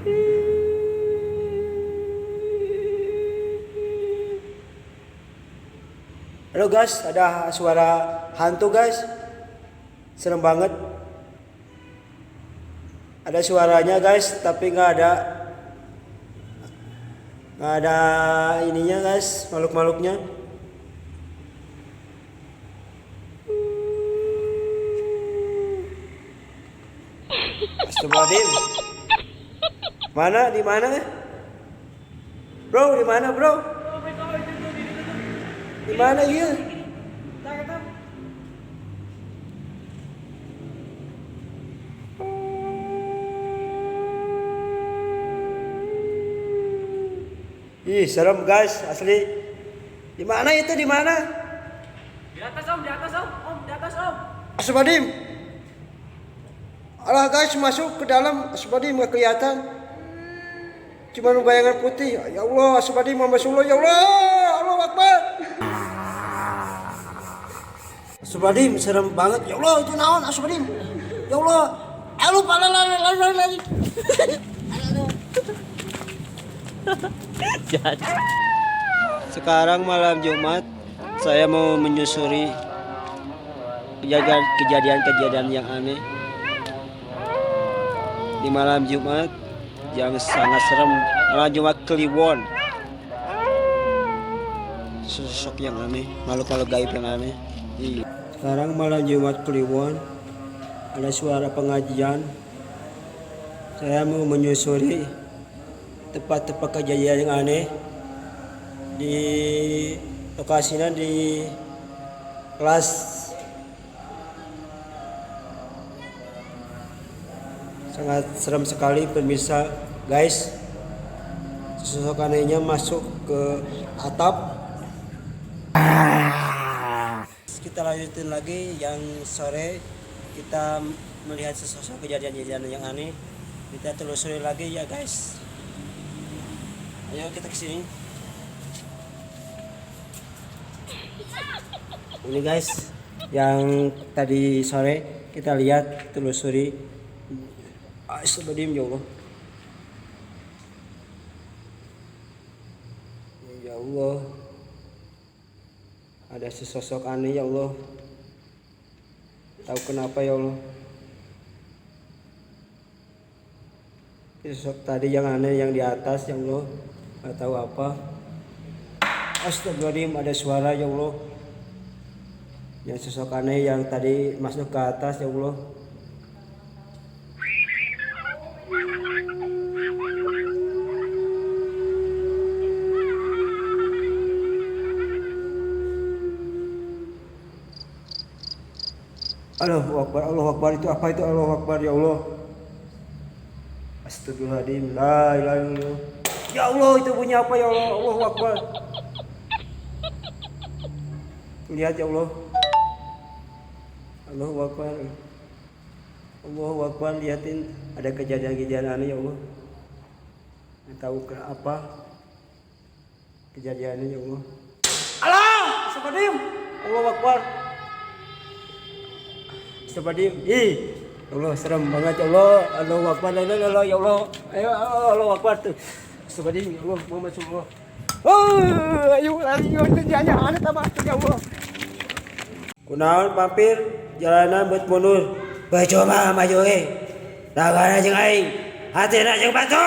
Halo guys, ada suara hantu guys. Serem banget. Ada suaranya guys, tapi nggak ada ininya guys, makhluk-makhluknya. Astagfirullahaladzim. Mana? Di mana? Bro, di mana bro? Di mana ya? Ih, serem guys, asli. Di mana itu? Di mana? Di atas om, di atas om, di atas om. Astagfirullahaladzim. Alah guys, masuk ke dalam. Astagfirullahaladzim, nggak kelihatan. Cuma bayangan putih. Ya Allah, astagfirullahaladzim, Muhammad Rasulullah. Ya Allah, Allahu Akbar. Astagfirullahaladzim, serem banget. Ya Allah, itu naon? Astagfirullahaladzim. Ya Allah. Lupa lari. Sekarang malam Jumat, saya mau menyusuri kejadian-kejadian yang aneh di malam Jumat yang sangat serem. Malam Jumat Kliwon, sosok yang aneh, makhluk-makhluk gaib yang aneh. Sekarang malam Jumat Kliwon, ada suara pengajian. Saya mau menyusuri tempat-tempat kejadian yang aneh di lokasinya di kelas. Sangat serem sekali pemirsa guys. Sosok anehnya masuk ke atap. Kita lanjutin lagi yang sore, kita melihat sosok kejadian-kejadian yang aneh. Kita telusuri lagi ya guys. Ayo kita kesini. Ini guys, yang tadi sore kita lihat, telusuri. Astagfirullahaladzim, ya Allah. Ya Allah. Ada sesosok aneh ya Allah. Tahu kenapa ya Allah. Sosok tadi yang aneh yang di atas ya Allah. Gak tahu apa. Astagfirullahaladzim, ada suara ya Allah. Yang sosok aneh yang tadi masuk ke atas ya Allah. Allahu Akbar, itu apa itu? Allahu Akbar, ya Allah. Astagfirullahaladzim, la ilaha illallah. Ya Allah, itu bunyi apa ya Allah? Allahu Akbar. Lihat ya Allah. Allahu Akbar. Allahu Akbar, lihatin ada kejadian-kejadian aneh ya Allah. Nggak tahu apa kejadiannya ya Allah. Allah, astagfirullahaladzim. Allahu Akbar. Astagfirullahaladzim. Ih, ya Allah, serem banget ya Allah. Allahu Akbar, la ilaha illallah ya Allah. Ayo, Allahu Akbar tuh. Astagfirullahaladzim, ya Allah, Muhammad Rasulullah. Oh, ayo lari, jangan aneh tambah ya Allah. Kunaon pampir jalanan buat mundur. Bae coba maju Ragana jeung aing. Hatina jeung batu.